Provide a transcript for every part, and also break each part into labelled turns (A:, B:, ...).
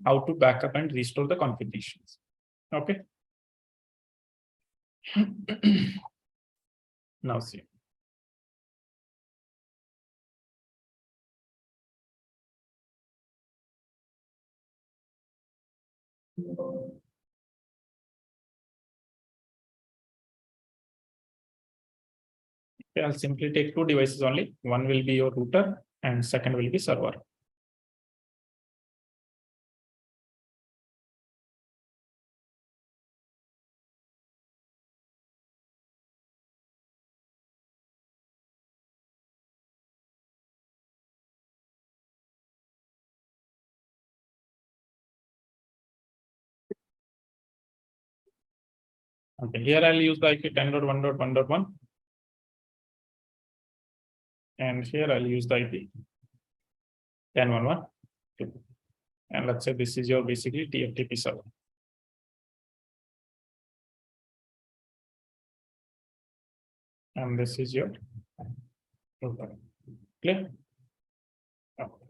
A: how to backup and restore the configurations. Okay. Now see. Okay, I'll simply take two devices only. One will be your router and second will be server. Okay, here I'll use the IP 10.1.1.1 and here I'll use the IP 10.1.1.2. And let's say this is your basically TFTP server. And this is your router. Clear? Okay.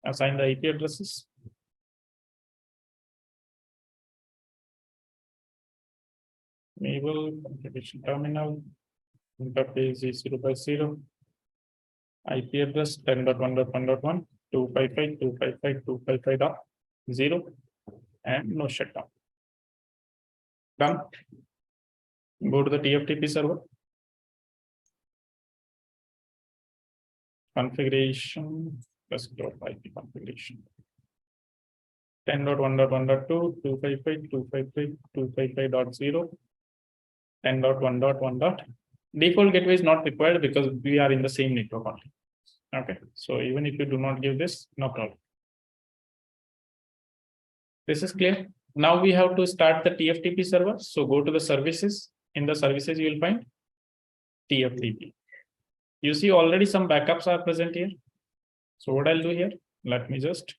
A: Assign the IP addresses. Enable configuration terminal. Interface is 0/0. IP address 10.1.1.1, 255.255.255.0, and no shutdown. Done. Go to the TFTP server. Configuration. Let's go IP configuration. 10.1.1.2, 255.255.255.0, 10.1.1. Default gateway is not required because we are in the same network only. Okay, so even if you do not give this, no problem. This is clear. Now we have to start the TFTP server. So go to the services. In the services, you will find TFTP. You see already some backups are present here. So what I'll do here, let me just.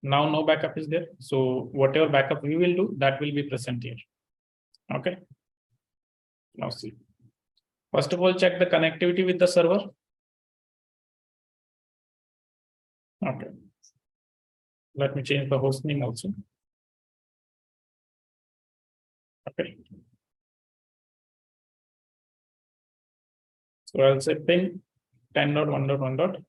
A: Now no backup is there. So whatever backup we will do, that will be present here. Okay. Now see. First of all, check the connectivity with the server. Okay. Let me change the host name also. Okay. So I'll say ping 10.1.1.2.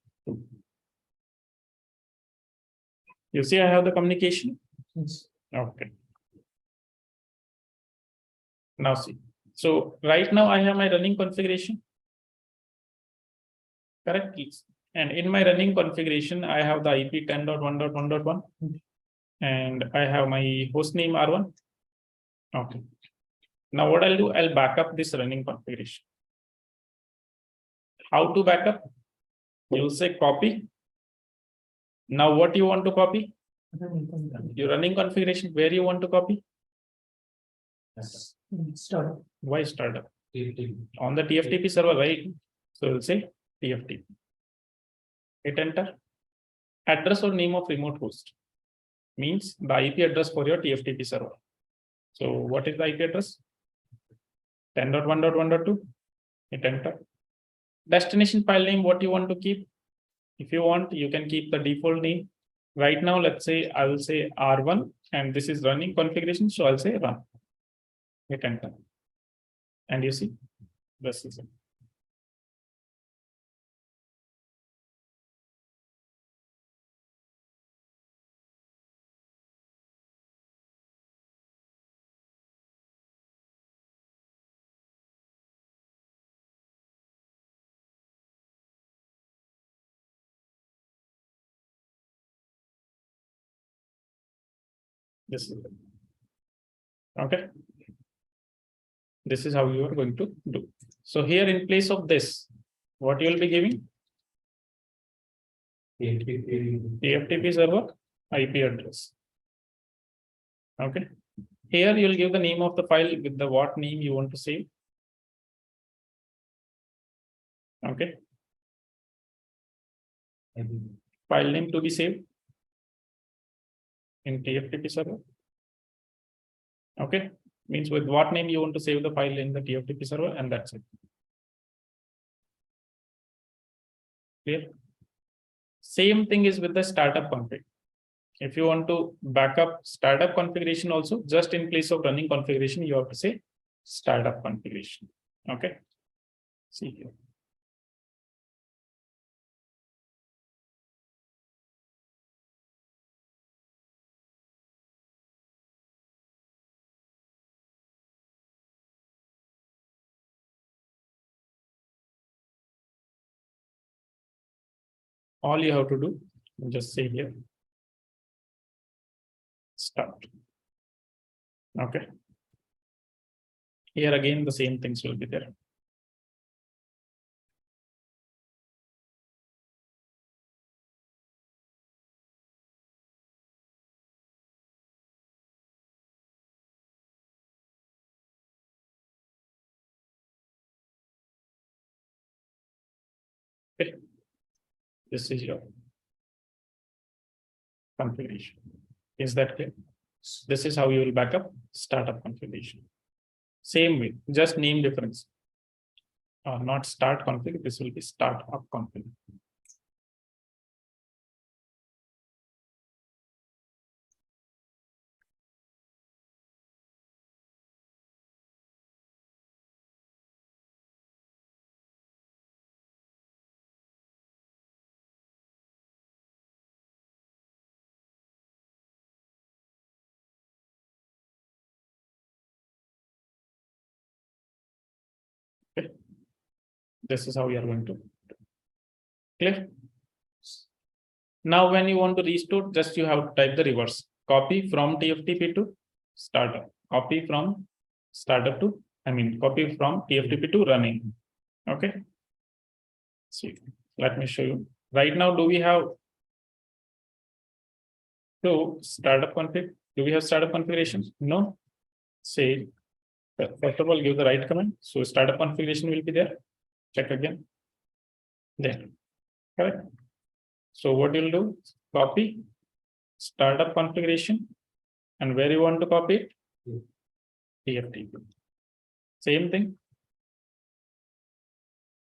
A: You see, I have the communication. Yes. Okay. Now see. So right now I have my running configuration. Correct. And in my running configuration, I have the IP 10.1.1.1 and I have my host name R1. Okay. Now what I'll do, I'll back up this running configuration. How to backup? You'll say copy. Now what you want to copy? Your running configuration, where you want to copy? Startup. Why startup? On the TFTP server, right? So we'll say TFTP. Hit enter. Address or name of remote host means the IP address for your TFTP server. So what is the IP address? 10.1.1.2. Hit enter. Destination file name, what you want to keep? If you want, you can keep the default name. Right now, let's say I will say R1 and this is running configuration. So I'll say run. Hit enter. And you see, this is it. This is it. Okay. This is how you are going to do. So here in place of this, what you will be giving? TFTP server IP address. Okay. Here you will give the name of the file with the what name you want to save. Okay. File name to be saved in TFTP server. Okay. Means with what name you want to save the file in the TFTP server, and that's it. Clear? Same thing is with the startup config. If you want to backup startup configuration also, just in place of running configuration, you have to say startup configuration. Okay. See here. All you have to do, just say here, start. Okay. Here again, the same things will be there. Okay. This is your configuration. Is that clear? This is how you will backup startup configuration. Same way, just name difference. Not start config, this will be startup config. Okay. This is how we are going to do. Clear? Now, when you want to restore, just you have to type the reverse. Copy from TFTP to startup. Copy from startup to, copy from TFTP to running. Okay. See, let me show you. Right now, do we have startup config? Do we have startup configuration? No. Say, first of all, give the right command. So startup configuration will be there. Check again. There. Correct. So what you'll do, copy startup configuration, and where you want to copy it? TFTP. Same thing.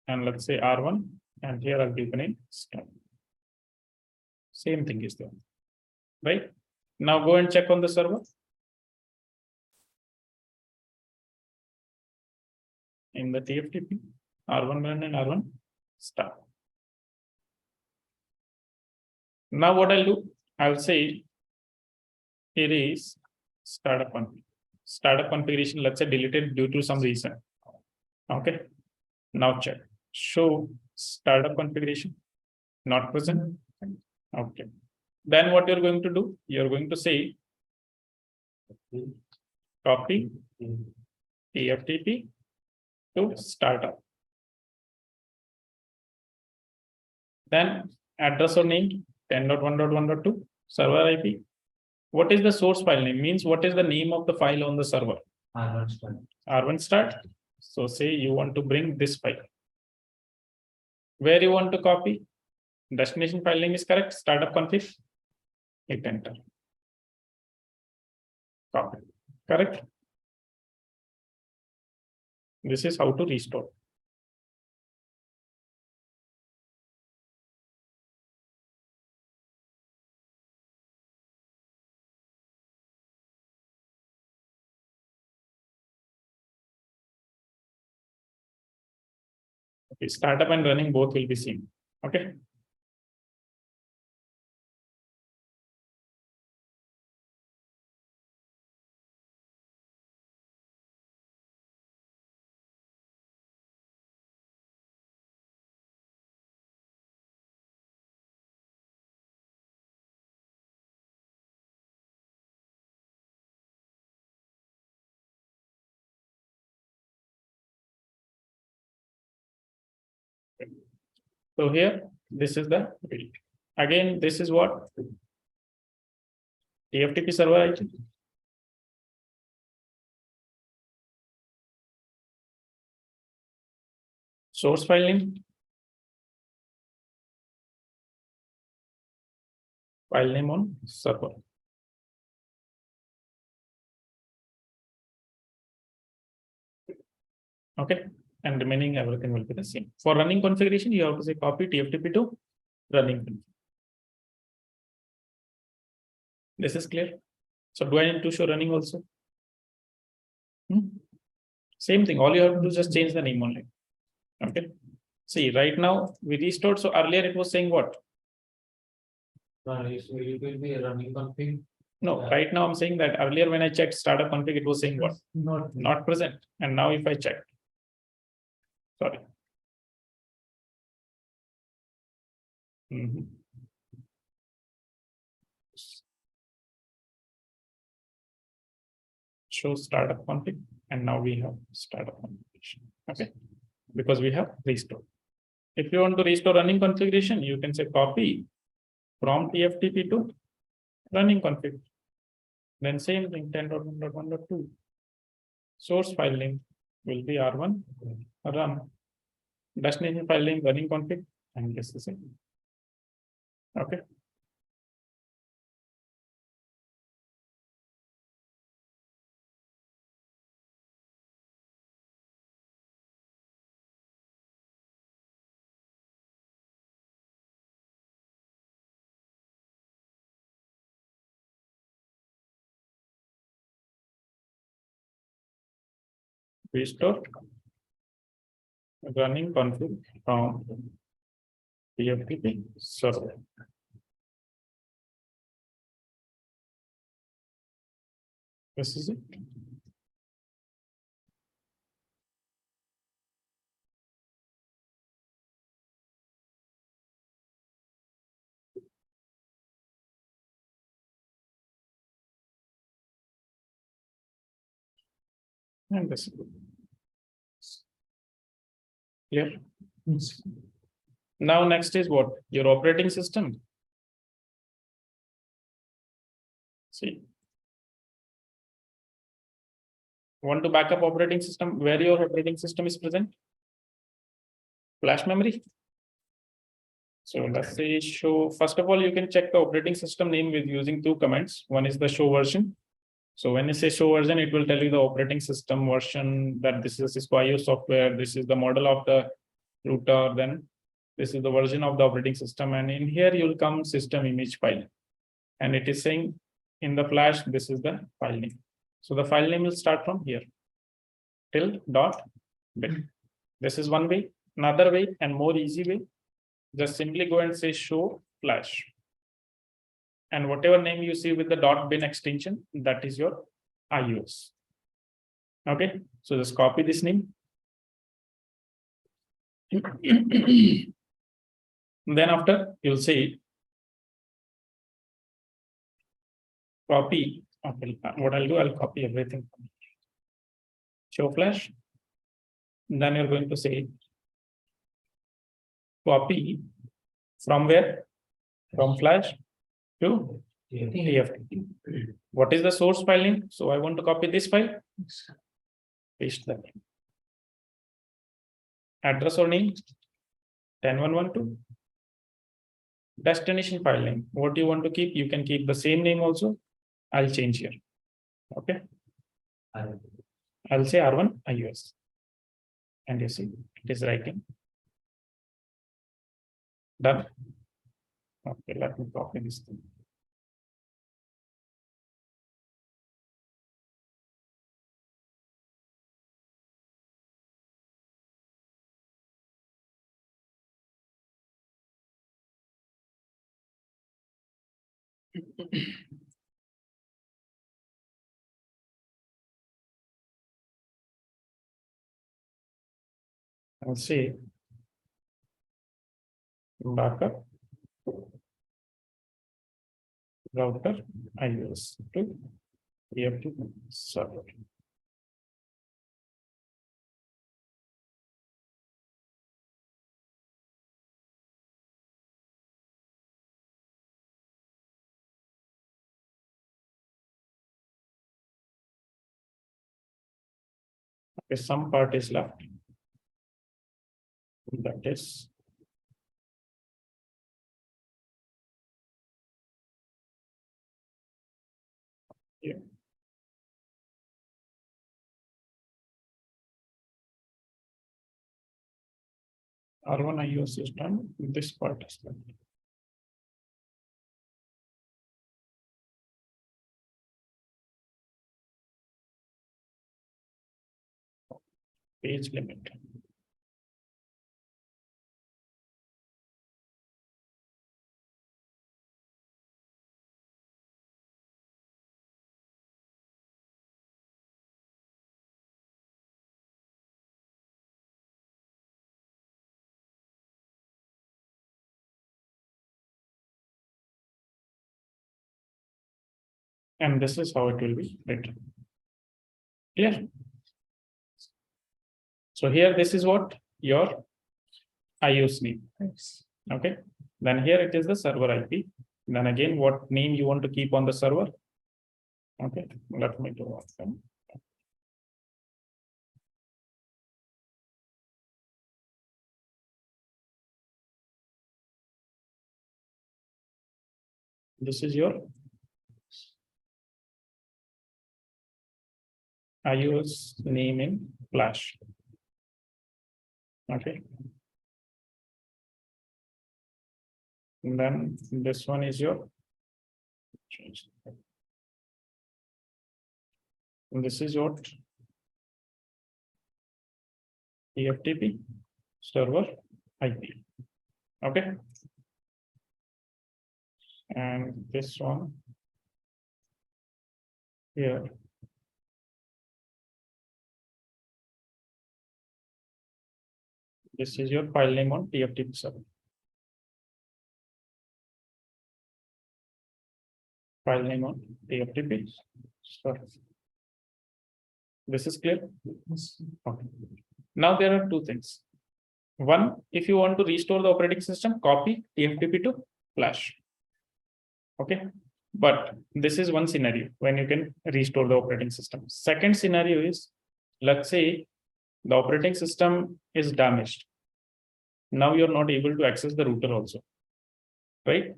A: And let's say R1, and here I'll give the name start. Same thing is there. Right? Now go and check on the server. In the TFTP, R1 run and R1 start. Now what I'll do, I'll say here is startup config. Startup configuration, let's say deleted due to some reason. Okay. Now check. Show startup configuration. Not present. Okay. Then what you're going to do, you're going to say copy TFTP to startup. Then address or name 10.1.1.2 server IP. What is the source file name? Means what is the name of the file on the server?
B: R1 start.
A: R1 start. So say you want to bring this file. Where you want to copy? Destination file name is correct. Startup config. Hit enter. Copy. Correct. This is how to restore. Okay, startup and running both will be same. Okay. So here, this is the build. Again, this is what TFTP server IP. Source file name. File name on server. Okay, and remaining everything will be the same. For running configuration, you have to say copy TFTP to running. This is clear. So do I need to show running also? Same thing. All you have to do is just change the name only. Okay. See, right now we restored. So earlier it was saying what?
B: It will be a running config.
A: No, right now I'm saying that earlier when I checked startup config, it was saying what? Not present. And now if I check, sorry. Show startup config, and now we have startup configuration. Okay, because we have restored. If you want to restore running configuration, you can say copy from TFTP to running config. Then same thing 10.1.1.2. Source file name will be R1 run. Destination file name running config, and this is it. Okay. Restore running config from TFTP server. This is it. And this is it. Clear? Now next is what? Your operating system. See. Want to backup operating system where your operating system is present? Flash memory. So let's say show, first of all, you can check the operating system name with using two commands. One is the show version. So when you say show version, it will tell you the operating system version, that this is Cisco IO software, this is the model of the router, then this is the version of the operating system. And in here you'll come system image file. And it is saying in the flash, this is the file name. So the file name will start from here till dot bit. This is one way. Another way and more easy way, just simply go and say show flash. And whatever name you see with the .bin extension, that is your IOS. Okay, so just copy this name. Then after you'll say copy. Okay, what I'll do, I'll copy everything. Show flash. Then you're going to say copy from where? From flash to TFTP. What is the source file name? So I want to copy this file. Paste that. Address or name 10.1.1.2. Destination file name. What do you want to keep? You can keep the same name also. I'll change here. Okay. I'll say R1 IOS. And you see it is writing. Done. Okay, let me copy this thing. I'll say backup router IOS to TFTP server. Okay, some part is left. That is here. R1 iOS is done. This part is done. Page limit. And this is how it will be written. Clear? So here, this is what your iOS name. Okay. Then here it is the server IP. Then again, what name you want to keep on the server? Okay. Let me do one. This is your iOS name in Flash. Okay. And then this one is your change. And this is what TFTP server IP. Okay. And this one here. This is your file name on TFTP server. File name on TFTP server. This is clear? Okay. Now there are two things. One, if you want to restore the operating system, copy TFTP to Flash. Okay. But this is one scenario when you can restore the operating system. Second scenario is, let's say the operating system is damaged. Now you're not able to access the router also, right?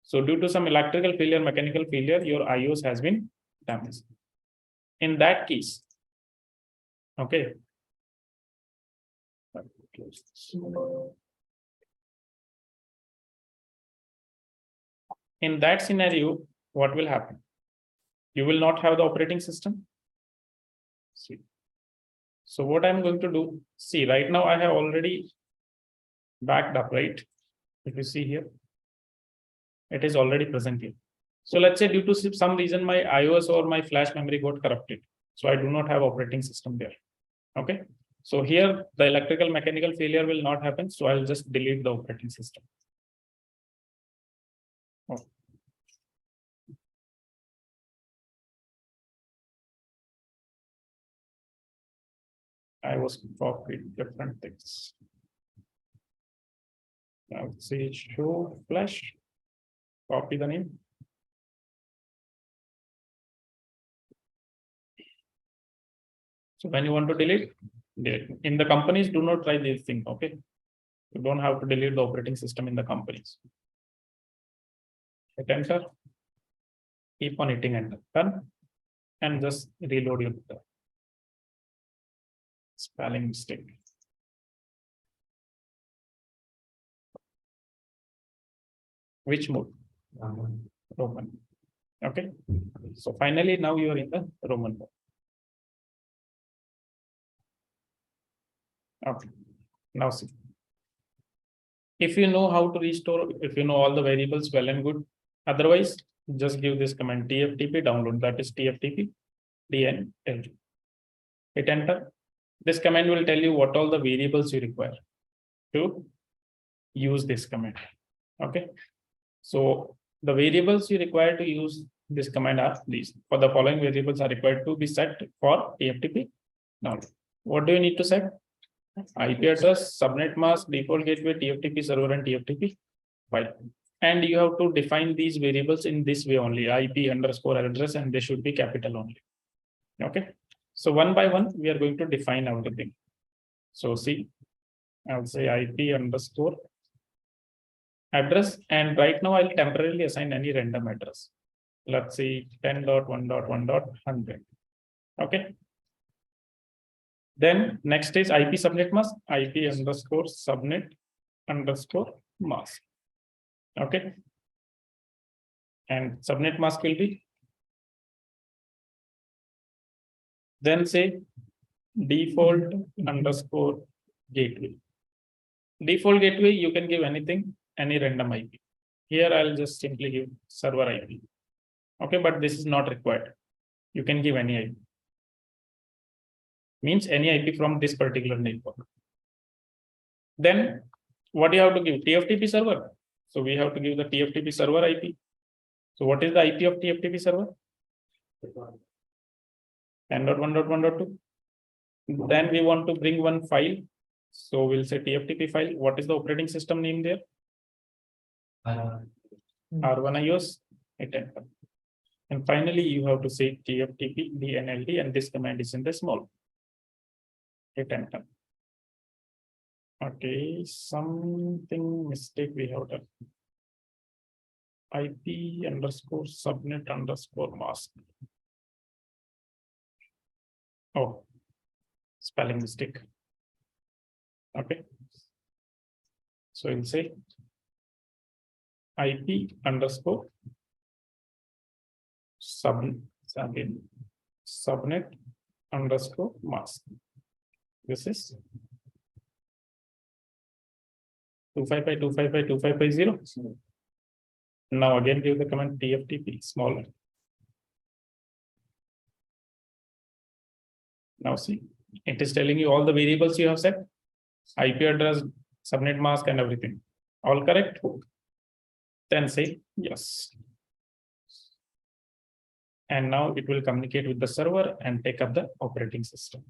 A: So due to some electrical failure, mechanical failure, your iOS has been damaged. In that case, okay. In that scenario, what will happen? You will not have the operating system. See. So what I'm going to do, see, right now I have already backed up, right? If you see here, it is already present here. So let's say due to some reason, my iOS or my flash memory got corrupted. So I do not have operating system there. Okay. So here the electrical mechanical failure will not happen. So I'll just delete the operating system. Oh. I was copied different things. Now say show flash, copy the name. So when you want to delete, in the companies, do not try this thing. Okay. You don't have to delete the operating system in the companies. Hit enter. Keep on hitting enter. Done. And just reload your computer. Spelling mistake. Which mode? Roman. Okay. So finally, now you are in the Roman mode. Okay. Now see. If you know how to restore, if you know all the variables, well and good. Otherwise, just give this command tftp download. That is tftp dnl. Hit enter. This command will tell you what all the variables you require to use this command. Okay. So the variables you require to use this command are these. For the following variables are required to be set for TFTP download. What do you need to set? IP address, subnet mask, default gateway, TFTP server, and TFTP file. And you have to define these variables in this way only, IP underscore address, and they should be capital only. Okay. So one by one, we are going to define everything. So see, I'll say IP underscore address, and right now I'll temporarily assign any random address. Let's see 10.1.1.100. Okay. Then next is IP subnet mask, IP underscore subnet underscore mask. Okay. And subnet mask will be, then say default underscore gateway. Default gateway, you can give anything, any random IP. Here I'll just simply give server IP. Okay, but this is not required. You can give any IP. Means any IP from this particular network. Then what you have to give? TFTP server. So we have to give the TFTP server IP. So what is the IP of TFTP server? 10.1.1.2. Then we want to bring one file. So we'll say TFTP file. What is the operating system name there? R1 iOS. Hit enter. And finally, you have to say TFTP DNLD, and this command is in the small. Hit enter. Okay, something mistake we have done. IP underscore subnet underscore mask. Oh, spelling mistake. Okay. So we'll say IP underscore subnet underscore mask. This is 255.255.255.0. Now again give the command TFTP smaller. Now see, it is telling you all the variables you have set, IP address, subnet mask, and everything. All correct? Then say yes. And now it will communicate with the server and take up the operating system.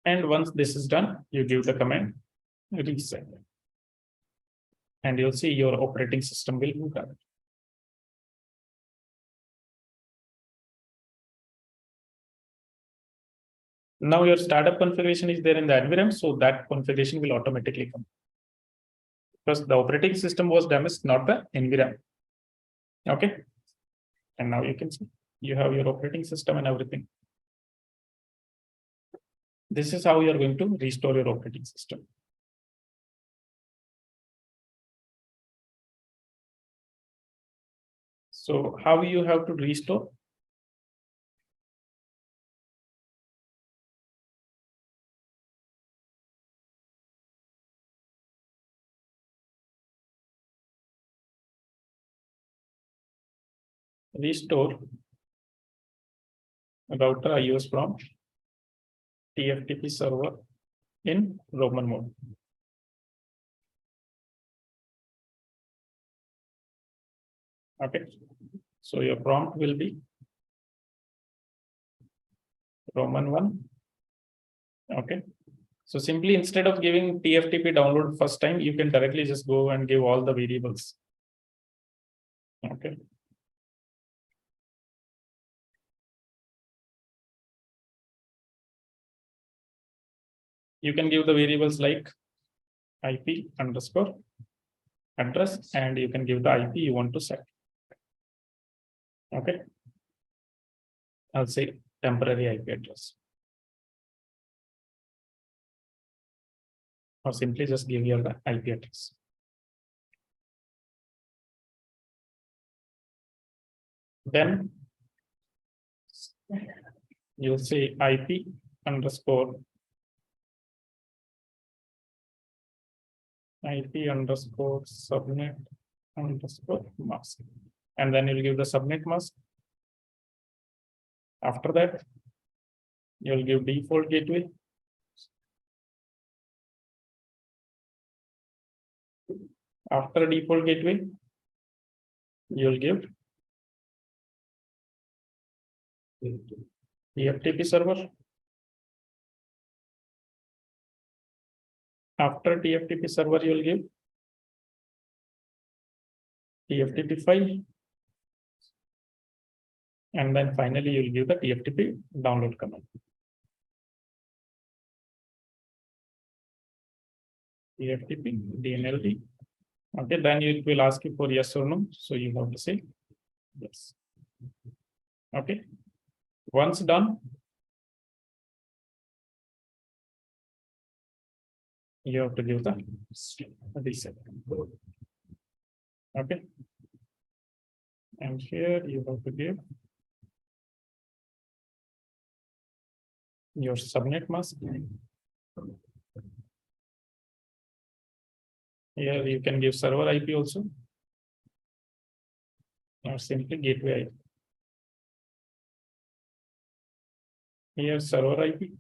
A: And once this is done, you give the command reset. And you'll see your operating system will boot up. Now your startup configuration is there in the environment, so that configuration will automatically come. Because the operating system was damaged, not the environment. Okay. And now you can see you have your operating system and everything. This is how you are going to restore your operating system. So how you have to restore? Restore router iOS from TFTP server in Roman mode. Okay, so your prompt will be Roman 1. Okay, so simply instead of giving TFTP download first time, you can directly just go and give all the variables. Okay. You can give the variables like IP underscore address, and you can give the IP you want to set. Okay. I'll say temporary IP address. Or simply just give your the IP address. Then you'll say IP underscore subnet underscore mask. And then you'll give the subnet mask. After that, you'll give default gateway. After default gateway, you'll give TFTP server. After TFTP server, you'll give TFTP file. And then finally, you'll give the TFTP download command. TFTP DNLD. Okay, then it will ask you for yes or no. So you have to say yes. Okay. Once done, you have to give the reset. Okay. And here you have to give your subnet mask. Here you can give server IP also, or simply gateway IP. Here server IP.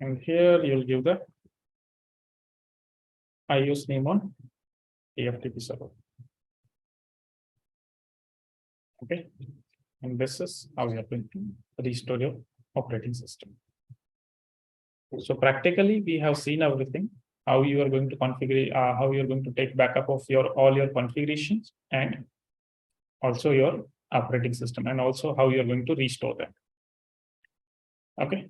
A: And here you'll give the IOS name on TFTP server. Okay. And this is how you are going to restore your operating system. So practically, we have seen everything, how you are going to configure, how you are going to take backup of all your configurations, and also your operating system, and also how you are going to restore that. Okay.